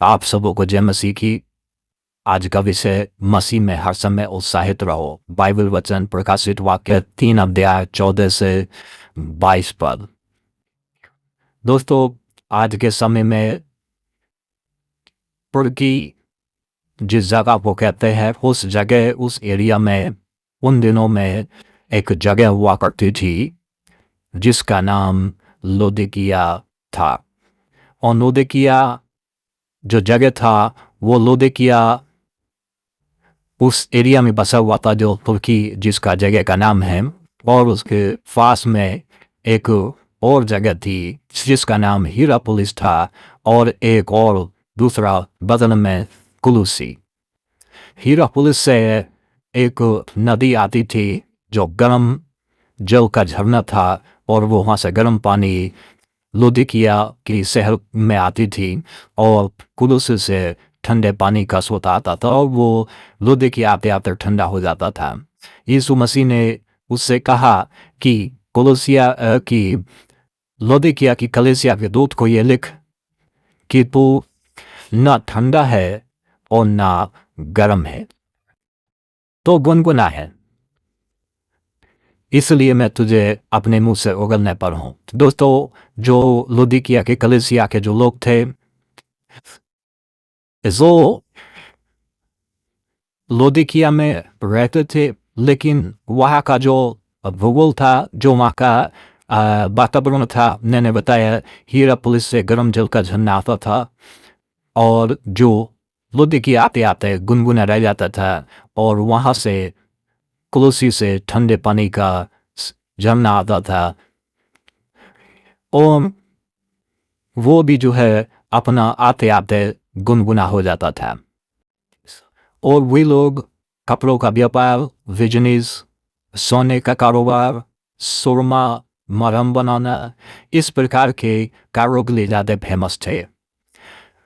आप सबों को जय मसीह की। आज का विषय मसीह में हर समय उत्साहित रहो। बाइबल वचन प्रकाशित वाक्य 3 अध्याय 14 से 22 पद। दोस्तों, आज के समय में तुर्की जिस जगह को कहते हैं, उस जगह, उस एरिया में उन दिनों में एक जगह हुआ करती थी जिसका नाम लोदिकिया था। और लोदिकिया जो जगह था वो लोदिकिया उस एरिया में बसा हुआ था जो तुर्की जिसका जगह का नाम है। और उसके पास में एक और जगह थी जिसका नाम हीरापोलिस था, और एक और दूसरा बदल में कुलुसी। हीरापोलिस से एक नदी आती थी जो गर्म जल का झरना था, और वो वहाँ से गर्म पानी लोदिकिया की शहर में आती थी, और कुलुस से ठंडे पानी का स्रोत आता था, और वो लोदिकिया आते आते ठंडा हो जाता था। यीशु मसीह ने उससे कहा कि कोलोसिया की लोदिकिया की कलीसिया के दूत को ये लिख कि तू ना ठंडा है और ना गर्म है, तो गुनगुना है, इसलिए मैं तुझे अपने मुंह से उगलने पर हूं। दोस्तों, जो लोदिकिया के कलीसिया के जो लोग थे, जो लोदिकिया में रहते थे, लेकिन वहाँ का जो भूगोल था, जो वहाँ का वातावरण था, मैंने बताया हीरापोलिस से गर्म जल का झरना आता था, और जो लोदिकिया आते आते गुनगुना रह जाता था, और वहाँ से कुलुसी से ठंडे पानी का झरना आता था, और वो भी जो है अपना आते आते गुनगुना हो जाता था। और वे लोग कपड़ों का व्यापार, बिजनेस, सोने का कारोबार, सुरमा, मरहम बनाना, इस प्रकार के कारों के लिए ज़्यादा फेमस थे।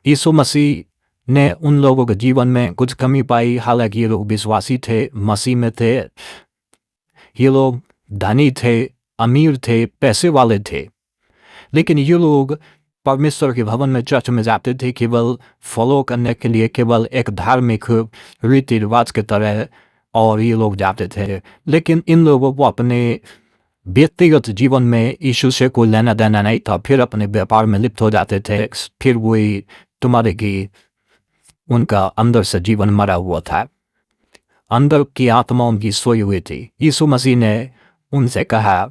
यीशु मसीह ने उन लोगों के जीवन में कुछ कमी पाई, हालांकि ये लोग विश्वासी थे, मसीह में थे, ये लोग धनी थे, अमीर थे, पैसे वाले थे, लेकिन ये लोग परमेश्वर के भवन में, चर्च में जाते थे केवल फॉलो करने के लिए, केवल एक धार्मिक रीति रिवाज के तरह, और ये लोग जाते थे। लेकिन इन लोगों को अपने व्यक्तिगत जीवन में यीशु से कोई लेना देना नहीं था। फिर अपने व्यापार में लिप्त हो जाते थे। फिर वही तुम्हारे की उनका अंदर से जीवन मरा हुआ था, अंदर की आत्मा उनकी सोई हुई थी। यीशु मसीह ने उनसे कहा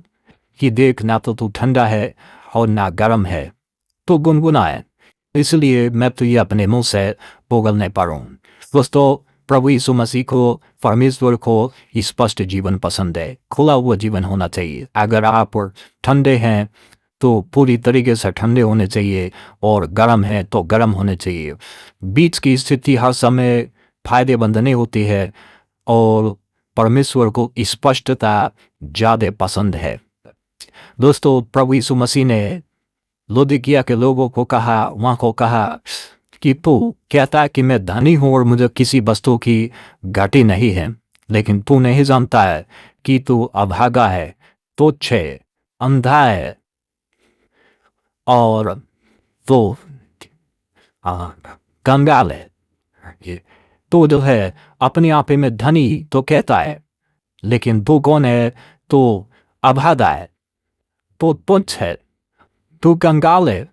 कि देख, ना तो तू ठंडा है और ना गर्म है, तो गुनगुना है, इसलिए मैं तुझे अपने मुंह से उगलने पर हूं। दोस्तों, प्रभु यीशु मसीह को, परमेश्वर को स्पष्ट जीवन पसंद है, खुला हुआ जीवन होना चाहिए। अगर आप ठंडे हैं तो पूरी तरीके से ठंडे होने चाहिए, और गर्म है तो गर्म होने चाहिए। बीच की स्थिति हर समय फायदेमंद नहीं होती है, और परमेश्वर को स्पष्टता ज़्यादा पसंद है। दोस्तों, प्रभु यीशु मसीह ने लोदिकिया के लोगों को कहा, वहाँ को कहा कि तू कहता है कि मैं धनी हूँ और मुझे किसी वस्तु की घाटी नहीं है, लेकिन तू नहीं जानता है कि तू अभागा है, तुच्छ है, अंधा है, और तो कंगाल है। तो जो है अपने आप में धनी तो कहता है, लेकिन तू कौन है? तो अभागा है, तो तुच्छ है, तू कंगाल है,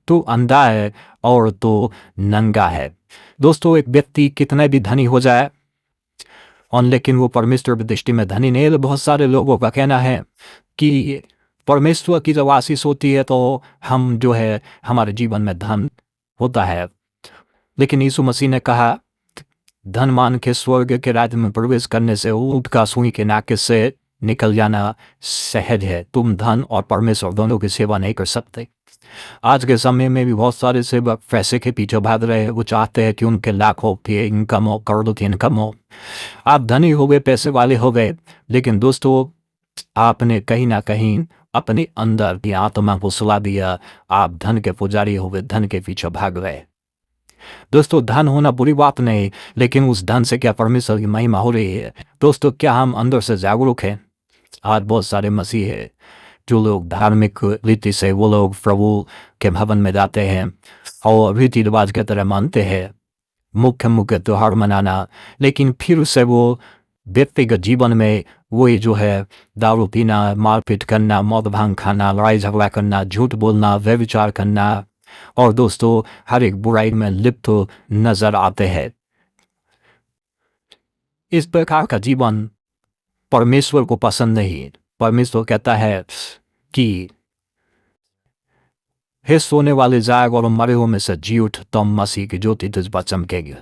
तू अंधा है, और तू नंगा है। दोस्तों, एक व्यक्ति कितना भी धनी हो जाए, और लेकिन वो परमेश्वर की दृष्टि में धनी नहीं है। बहुत सारे लोगों का कहना है कि परमेश्वर की जब आशीष होती है तो हम जो है हमारे जीवन में धन होता है, लेकिन यीशु मसीह ने कहा, धन मान के स्वर्ग के राज्य में प्रवेश करने से ऊँट का सुई के नाके से निकल जाना सहज है। तुम धन और परमेश्वर दोनों की सेवा नहीं कर सकते। आज के समय में भी बहुत सारे सेवक पैसे के पीछे भाग रहे हैं। वो चाहते हैं कि उनके लाखों की इनकम हो, करोड़ों की इनकम हो। आप धनी हो गए, पैसे वाले हो गए, लेकिन दोस्तों, आपने कहीं ना कहीं अपने अंदर की आत्मा को सुला दिया। आप धन के पुजारी हो गए, धन के पीछे भाग रहे। दोस्तों, धन होना बुरी बात नहीं, लेकिन उस धन से क्या परमेश्वर की महिमा हो रही है? दोस्तों, क्या हम अंदर से जागरूक हैं? आज बहुत सारे मसीह है जो लोग धार्मिक रीति से वो लोग प्रभु के भवन में जाते हैं, और रीति रिवाज की तरह मानते हैं, मुख्य मुख्य त्योहार मनाना, लेकिन फिर से वो व्यक्तिगत जीवन में वही जो है दारू पीना, मारपीट करना, मौत भांग खाना, लड़ाई झगड़ा करना, झूठ बोलना, व्यभिचार करना और दोस्तों हर एक बुराई में लिप्त नजर आते हैं। इस प्रकार का जीवन परमेश्वर को पसंद नहीं। परमेश्वर कहता है कि हे सोने वाले जाग और मरे हुए में से जी उठ, तुम मसीह की ज्योति तुझ पर चमकेगी।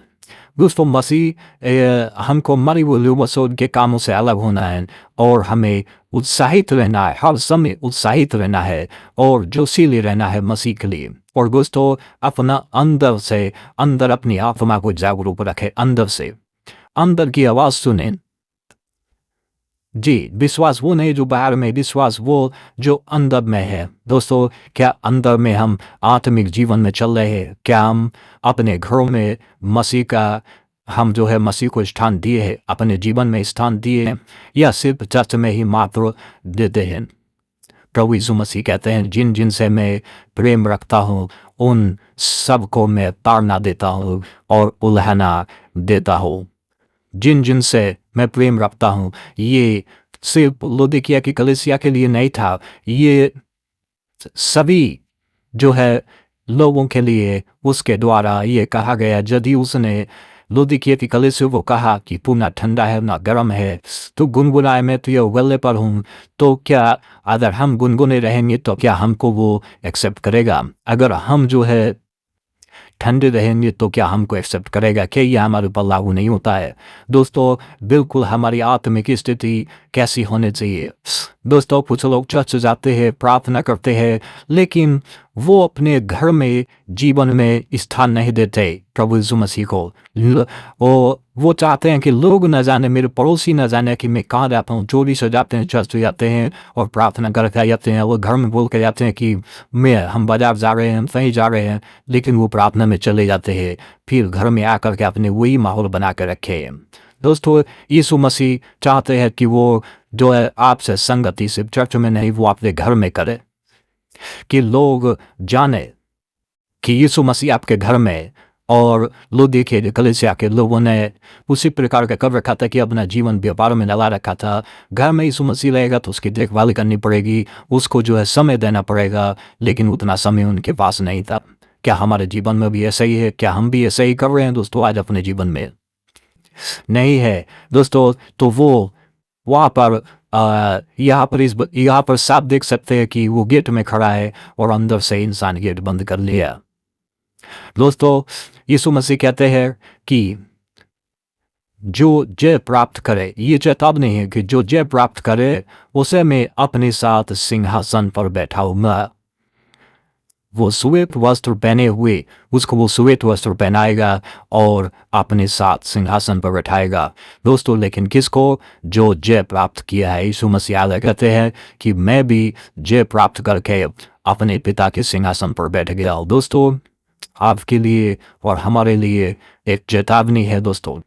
दोस्तों मसीह हमको मरे हुए लोगों के कामों से अलग होना है और हमें उत्साहित रहना है, हर समय उत्साहित रहना है और जोशीले रहना है मसीह के लिए। और दोस्तों अपना अंदर अपनी आत्मा को जागरूक रखे, अंदर की आवाज सुने। जी, विश्वास वो नहीं जो बाहर में, विश्वास वो जो अंदर में है। दोस्तों क्या अंदर में हम आत्मिक जीवन में चल रहे हैं? क्या हम अपने घरों में मसीह का हम जो है मसीह को स्थान दिए हैं, अपने जीवन में स्थान दिए हैं, या सिर्फ चर्च में ही मात्र देते हैं? प्रभु यीशु मसीह कहते हैं जिन जिन से मैं प्रेम रखता हूँ उन सबको मैं ताड़ना देता हूँ और उल्हाना देता हूँ। जिन जिन से मैं प्रेम रखता हूँ, ये सिर्फ लौदीकिया की कलीसिया के लिए नहीं था, ये सभी जो है लोगों के लिए उसके द्वारा ये कहा गया। यदि उसने लौदीकिया की कलीसिया को कहा कि तू ना ठंडा है ना गर्म है, तो गुनगुनाए मैं तो ये उगलने पर हूँ, तो क्या अगर हम गुनगुने रहेंगे तो क्या हमको वो एक्सेप्ट करेगा? अगर हम जो है ठंडे रहेंगे तो क्या हमको एक्सेप्ट करेगा? क्या यह हमारे ऊपर लागू नहीं होता है? दोस्तों बिल्कुल हमारी आत्मिक स्थिति कैसी होनी चाहिए? दोस्तों कुछ लोग चर्च जाते हैं, प्रार्थना करते हैं, लेकिन वो अपने घर में जीवन में स्थान नहीं देते प्रभु यीशु मसीह को। वो चाहते हैं कि लोग न जाने, मेरे पड़ोसी न जाने कि मैं कहाँ जाता हूँ। चोरी से जाते हैं, चर्च जाते हैं और प्रार्थना करके जाते हैं। वो घर में बोल के जाते हैं कि हम बाजार जा रहे हैं, हम कहीं जा रहे हैं, लेकिन वो प्रार्थना में चले जाते हैं, फिर घर में आकर के अपने वही माहौल बना के रखे हैं। दोस्तों यीशु मसीह चाहते हैं कि वो जो है आपसे संगति सिर्फ चर्च में नहीं, वो अपने घर में करे, कि लोग जाने कि यीशु मसीह आपके घर में। और लौदीकिया कलीसिया के लोगों ने उसी प्रकार का कर रखा था कि अपना जीवन व्यापार में लगा रखा था। घर में यीशु मसीह रहेगा तो उसकी देखभाल करनी पड़ेगी, उसको जो है समय देना पड़ेगा, लेकिन उतना समय उनके पास नहीं था। क्या हमारे जीवन में भी ऐसा ही है? क्या हम भी ऐसा ही कर रहे हैं दोस्तों आज अपने जीवन में? नहीं है दोस्तों। तो वो वहाँ पर यहाँ पर साफ देख सकते हैं कि वो गेट में खड़ा है और अंदर से इंसान गेट बंद कर लिया। दोस्तों यीशु मसीह कहते हैं कि जो जय प्राप्त करे, ये चेतावनी है कि जो जय प्राप्त करे उसे मैं अपने साथ सिंहासन पर बैठाऊंगा। वो श्वेत वस्त्र पहने हुए उसको वो श्वेत वस्त्र पहनाएगा और अपने साथ सिंहासन पर बैठाएगा। दोस्तों लेकिन किसको? जो जय प्राप्त किया है। यीशु मसीह कहते हैं कि मैं भी जय प्राप्त करके अपने पिता के सिंहासन पर बैठ गया। दोस्तों आपके लिए और हमारे लिए एक चेतावनी है। दोस्तों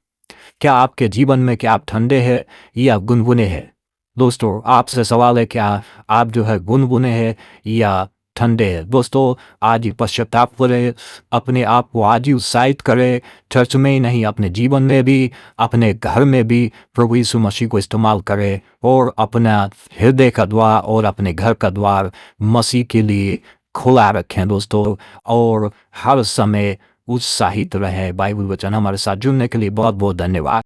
क्या आपके जीवन में क्या आप ठंडे हैं या गुनगुने हैं? दोस्तों आपसे सवाल है, क्या आप जो है गुनगुने हैं या ठंडे है? दोस्तों आज ही पश्चाताप करें, अपने आप को आज ही उत्साहित करें, चर्च में ही नहीं अपने जीवन में भी, अपने घर में भी प्रभु यीशु मसीह को इस्तेमाल करें और अपना हृदय का द्वार और अपने घर का द्वार मसीह के लिए खुला रखें दोस्तों, और हर समय उत्साहित रहें। बाइबल वचन हमारे साथ जुड़ने के लिए बहुत बहुत धन्यवाद।